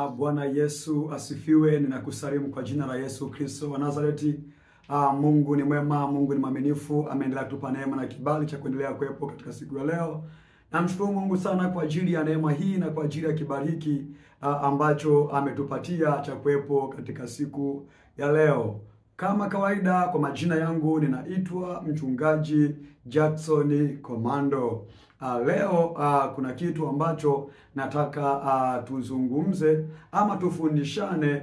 Bwana Yesu asifiwe. Ninakusalimu kwa jina la Yesu Kristo wa Nazareti. Mungu ni mwema, Mungu ni mwaminifu, ameendelea kutupa neema na kibali cha kuendelea kuwepo katika siku ya leo. Namshukuru Mungu sana kwa ajili ya neema hii na kwa ajili ya kibali hiki ambacho ametupatia cha kuwepo katika siku ya leo. Kama kawaida, kwa majina yangu ninaitwa Mchungaji Jackson Komando. Leo kuna kitu ambacho nataka tuzungumze ama tufundishane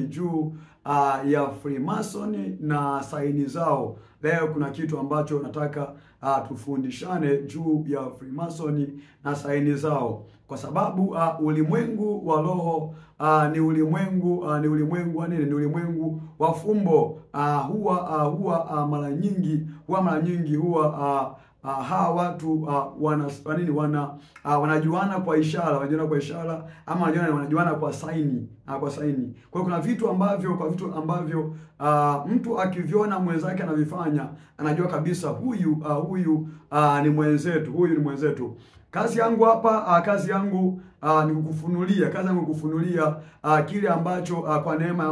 juu ya Freemason na saini zao. Leo kuna kitu ambacho nataka tufundishane juu ya Freemason na saini zao, kwa sababu ulimwengu wa roho ni ulimwengu ni ulimwengu wa fumbo. Huwa mara nyingi hawa watu wanajuana kwa ishara, ama wanajuana kwa saini, Kwa hiyo kuna vitu ambavyo mtu akiviona mwenzake anavifanya, anajua kabisa huyu ni mwenzetu. Kazi yangu hapa, ni kukufunulia kile ambacho kwa neema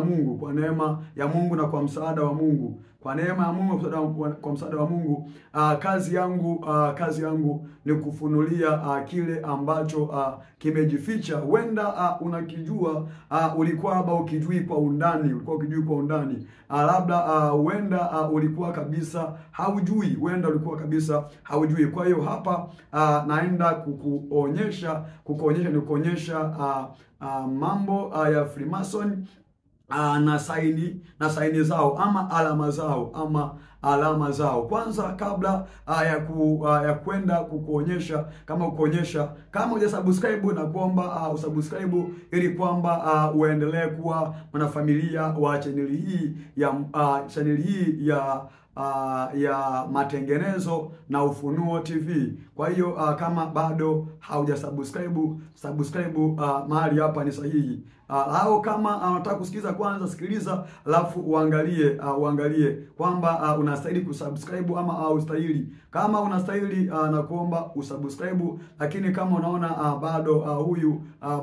ya Mungu na kwa msaada wa Mungu. Kwa msaada wa Mungu, kazi yangu ni kufunulia kile ambacho kimejificha. Huenda unakijua, ulikuwa labda ukijui kwa undani, labda huenda ulikuwa kabisa haujui, Kwa hiyo hapa naenda kukuonyesha mambo ya Freemason na saini zao ama alama zao. Kwanza, kabla ya kwenda kukuonyesha, kama hujasubscribe, na kuomba usubscribe ili kwamba uendelee kuwa mwanafamilia wa channel hii ya Matengenezo na Ufunuo TV. Kwa hiyo kama bado subscribe mahali hapa ni sahihi. Au kama unataka kusikiliza, kwanza sikiliza, alafu uangalie kwamba unastahili kusubscribe ama haustahili. Kama unastahili, na kuomba usubscribe, lakini kama unaona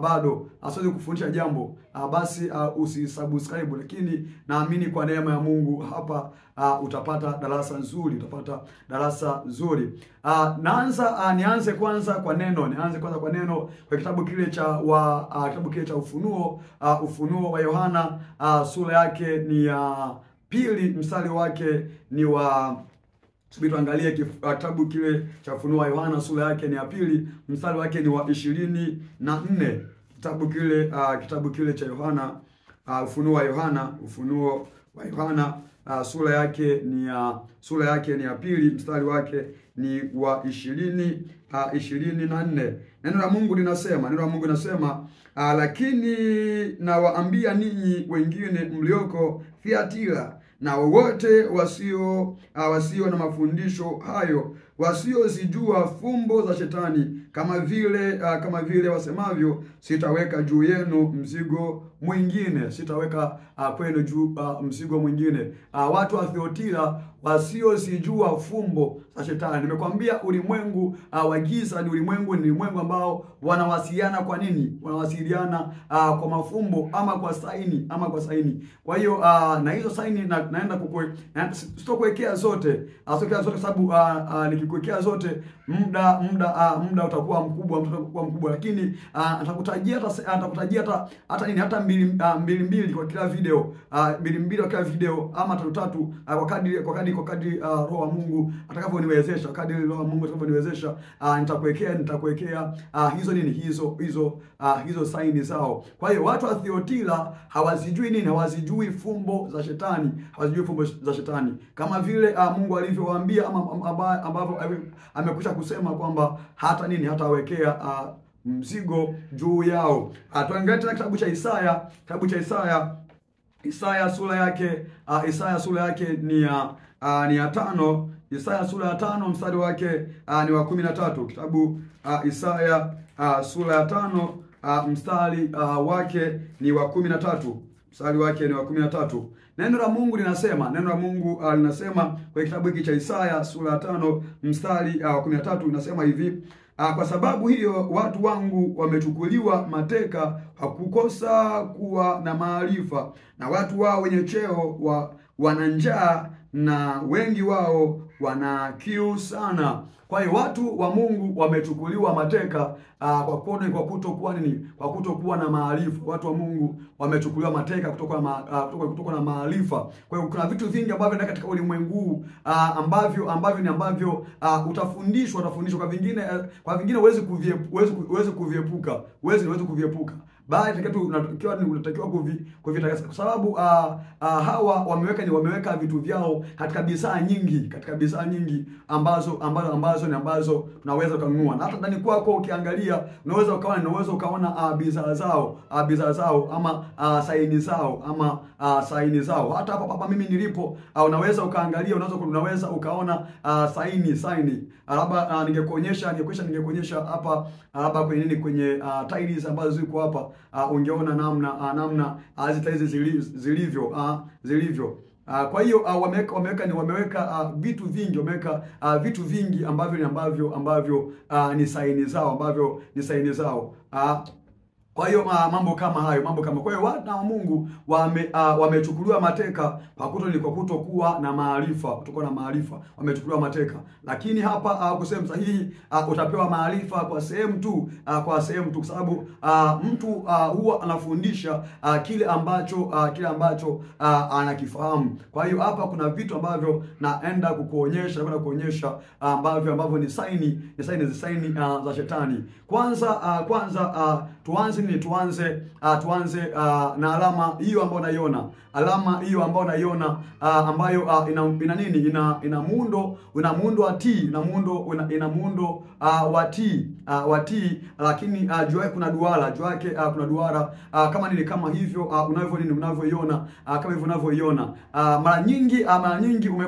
bado asiwezi kufundisha jambo, basi usisubscribe. Lakini naamini kwa neema ya Mungu hapa utapata darasa nzuri. Nianze kwanza kwa neno kwa kitabu kile cha Ufunuo wa Yohana, sura yake ni ya pili, mstari wake ni wa tuangalie kitabu kile cha Ufunuo wa Yohana, sura yake ni ya pili, mstari wake ni wa 24. Kitabu kile cha Yohana, Ufunuo wa Yohana, sura yake ni ya pili, mstari wake ni wa 24. Neno la Mungu linasema, lakini nawaambia ninyi wengine mlioko Thiatira na wote wasio na mafundisho hayo, wasiozijua fumbo za Shetani, kama vile wasemavyo, sitaweka juu yenu mzigo mwingine. Mzigo mwingine. Watu wa Thiatira wasiozijua fumbo za Shetani. Nimekwambia ulimwengu wa giza ni ulimwengu ambao wanawasiliana. Kwa nini? Wanawasiliana kwa mafumbo ama kwa saini. Kwa hiyo na hizo saini naenda sitokuwekea zote, sababu nikikuwekea zote muda utakuwa mkubwa, lakini atakutajia hata mbili kwa kila video, ama tatu kwa kadri Roho wa Mungu atakavyoniwezesha, nitakuwekea hizo saini zao. Kwa hiyo watu wa Thiatira hawazijui fumbo za Shetani, kama vile Mungu alivyowaambia, ambavyo amekwisha kusema kwamba hatawekea mzigo juu yao. Tuangalie tena kitabu cha Isaya, sura yake ni ya 5. Isaya sura ya 5, mstari wake ni wa 13. Kitabu Isaya sura ya 5, mstari wake ni wa 13. Neno la Mungu linasema kwa kitabu hiki cha Isaya sura ya 5, mstari wa 13, linasema hivi: Kwa sababu hiyo watu wangu wamechukuliwa mateka kwa kukosa kuwa na maarifa, na watu wao wenye cheo wana njaa, na wengi wao wana kiu sana. Kwa hiyo watu wa Mungu wamechukuliwa mateka kwa kutokuwa na maarifa. Watu wa Mungu wamechukuliwa mateka kutokuwa na maarifa. Kwa hiyo kuna vitu vingi ambavyo ndani katika ulimwengu ambavyo utafundishwa kwa vingine huwezi kuviepuka. Bali unatakiwa kuvitakasa, kwa sababu hawa wameweka vitu vyao katika bidhaa nyingi ambazo tunaweza kununua. Na hata ndani kwako ukiangalia unaweza ukaona bidhaa zao ama saini zao. Hata hapa mimi nilipo unaweza ukaangalia, unaweza ukaona saini. Labda ningekuonyesha hapa labda kwenye tiles ambazo ziko hapa, ungeona namna hizi zilivyo. Kwa hiyo wameweka vitu vingi ambavyo ni saini zao. Kwa hiyo mambo kama hayo. Kwa hiyo watu wa Mungu wamechukuliwa mateka kwa kutokuwa na maarifa, wamechukuliwa mateka. Lakini hapa kusema sahihi, utapewa maarifa kwa sehemu tu, kwa sababu mtu huwa anafundisha kile ambacho anakifahamu. Kwa hiyo hapa kuna vitu ambavyo naenda kukuonyesha ambavyo ni saini za shetani. Kwanza tuanze na alama hiyo ambayo unaiona. Alama hiyo ambayo unaiona ambayo ina muundo wa T, ina muundo wa T, lakini juu yake kuna duara, kama hivyo unavyoiona, mara nyingi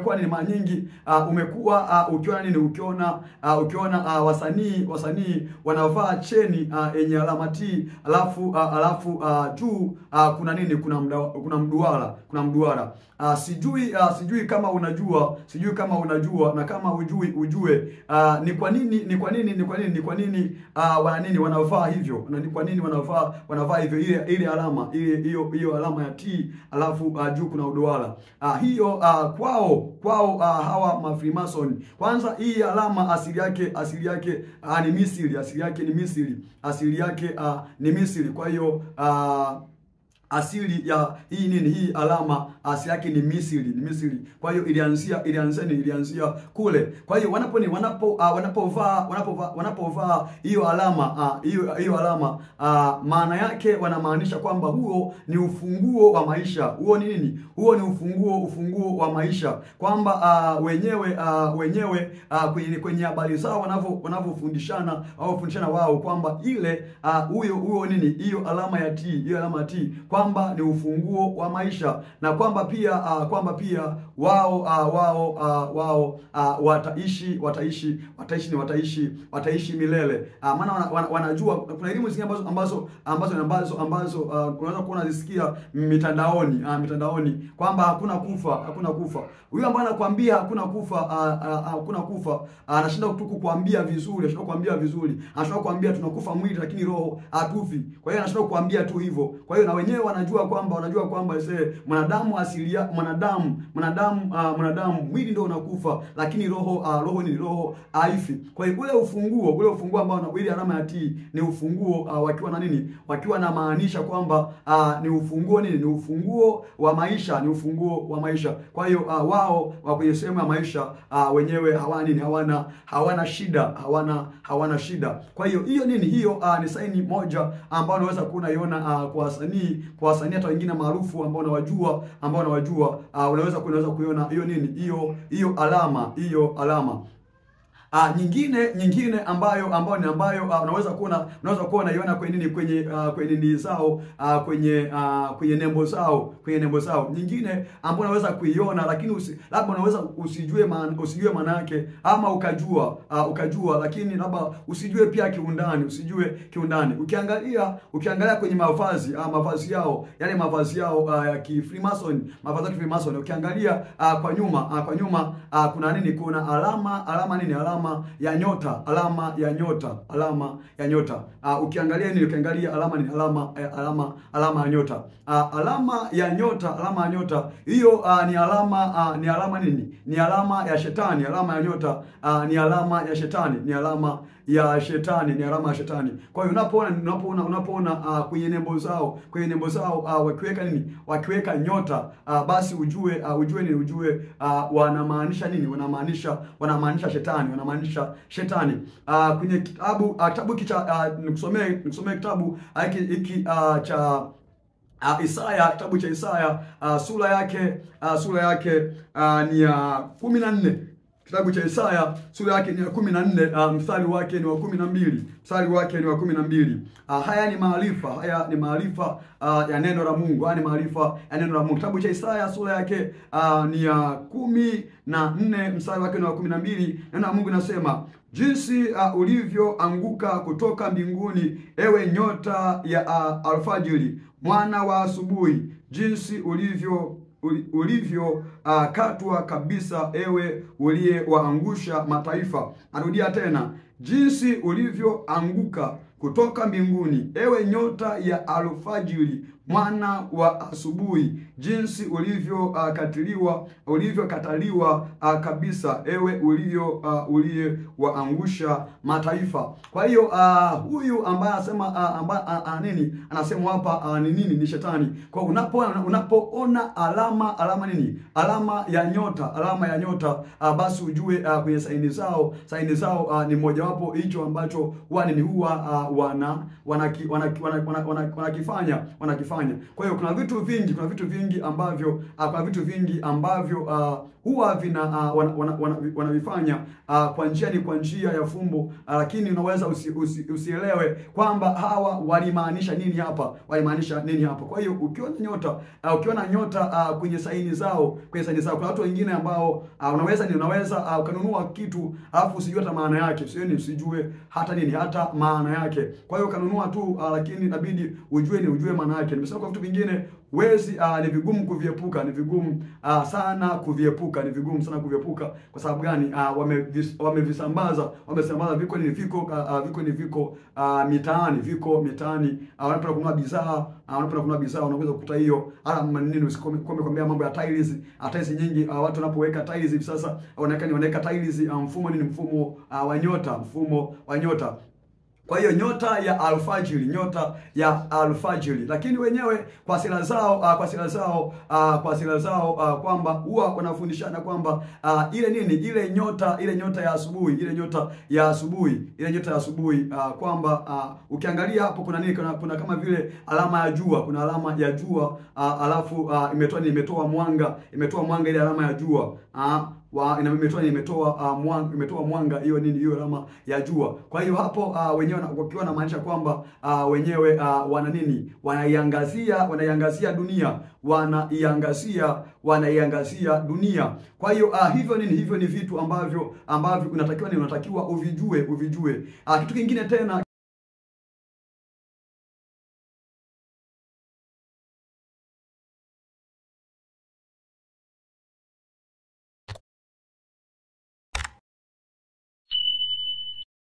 umekuwa ukiona wasanii wanavaa cheni yenye alama T, alafu juu kuna mduara. Sijui kama unajua, na kama ujue ni kwa nini wanavaa hivyo, na ni kwa nini wanavaa hivyo. Ile alama hiyo alama ya T, alafu juu kuna duara. Hiyo kwao hawa ma-Freemason, kwanza hii alama asili yake ni Misri. Kwa hiyo asili ya hii alama asili yake ni Misri. Kwa hiyo ilianzia kule. Kwa hiyo wanapovaa hiyo alama maana yake wanamaanisha kwamba huo ni ufunguo wa maisha. Huo ni ufunguo wa maisha, kwamba wenyewe kwenye habari zao wanavyofundishana wao, kwamba hiyo alama ya T kwamba ni ufunguo wa maisha, na kwamba pia wao wataishi milele. Maana wanajua kuna elimu zingine ambazo unaweza kuona zisikia mitandaoni kwamba hakuna kufa. Huyo ambaye anakuambia hakuna kufa anashinda tu kukuambia vizuri, anashinda kukuambia tunakufa mwili lakini roho hatufi. Kwa hiyo anashinda kukuambia tu hivyo. Kwa hiyo na wenyewe wanajua kwamba mwanadamu mwili ndio unakufa, lakini roho haifi. Kwa hiyo ule ufunguo ambao ile alama ya T ni ufunguo, wakiwa na maanisha kwamba ni ufunguo wa maisha. Kwa hiyo wao kwenye sehemu ya maisha wenyewe hawana shida. Kwa hiyo hiyo ni saini moja ambayo unaweza kuiona kwa wasanii hata wengine maarufu ambao unawajua, unaweza kuiona hiyo alama. Nyingine ambayo unaweza kuona naiona kwenye nini zao, kwenye nembo zao. Nyingine ambayo unaweza kuiona lakini labda unaweza usijue maana yake, ama ukajua lakini labda usijue pia kiundani. Ukiangalia kwenye mavazi yao, yale mavazi yao ya ki-Freemason, ukiangalia kwa nyuma kuna nini? Kuna alama alama ya nyota, alama ya nyota, alama ya nyota. Ukiangalia nini? Ukiangalia alama ni alama ya nyota. Alama ya nyota, alama ya nyota. Hiyo ni alama nini? Ni alama ya shetani. Alama ya nyota ni alama ya shetani, ni alama ya shetani, ni alama ya shetani. Kwa hiyo unapoona kwenye nembo zao, wakiweka nini? Wakiweka nyota, basi ujue wanamaanisha nini? Wanamaanisha shetani, wanamaanisha shetani. Kwenye kitabu kicha nikusomee kitabu hiki cha Isaya, kitabu cha Isaya, sura yake ni ya 14. Kitabu cha Isaya sura yake ni ya 14, mstari wake ni wa 12. Mstari wake ni wa 12. Haya ni maarifa ya neno la Mungu. Haya ni maarifa ya neno la Mungu. Kitabu cha Isaya sura yake ni ya 14, mstari wake ni wa 12. Neno la Mungu linasema, jinsi ulivyoanguka kutoka mbinguni, ewe nyota ya alfajiri, mwana wa asubuhi, jinsi ulivyo katwa kabisa, ewe uliyewaangusha mataifa. Narudia tena, jinsi ulivyoanguka kutoka mbinguni, ewe nyota ya alfajiri, mwana wa asubuhi, jinsi ulivyokataliwa kabisa, ewe uliyewaangusha mataifa. Kwa hiyo huyu ambaye anasema nini? Anasema hapa ni nini? Ni shetani. Kwa unapoona alama nini? Alama ya nyota, basi ujue kwenye saini zao ni mojawapo hicho ambacho wanakifanya. Kwa hiyo kuna vitu vingi ambavyo huwa wanavifanya kwa njia ya fumbo, lakini unaweza usielewe kwamba hawa walimaanisha nini hapa, Kwa hiyo ukiona nyota kwenye saini zao, kuna watu wengine ambao unaweza ukanunua kitu alafu usijue hata maana yake, usijue hata maana yake. Kwa hiyo kanunua tu, lakini inabidi ujue maana yake. Nimesema kwa vitu vingine ni vigumu kuviepuka, ni vigumu sana kuviepuka kwa sababu gani? Wamevisambaza viko mitaani, wanapenda kununua bidhaa, unaweza kukuta hiyo nini, usikwambia mambo ya tiles nyingi. Watu wanapoweka tiles hivi sasa wanaweka tiles mfumo wa nyota. Kwa hiyo nyota ya alfajiri, lakini wenyewe kwa sila zao kwamba huwa wanafundishana kwamba ile nyota ya asubuhi, kwamba ukiangalia hapo kuna nini? Kuna kama vile alama ya jua, alafu imetoa mwanga ile alama ya jua, imetoa mwanga, hiyo nini? Hiyo alama ya jua. Kwa hiyo hapo wenyewe wakiwa na maanisha kwamba wenyewe wanaiangazia dunia, Kwa hiyo hivyo ni vitu ambavyo unatakiwa uvijue. Kitu kingine tena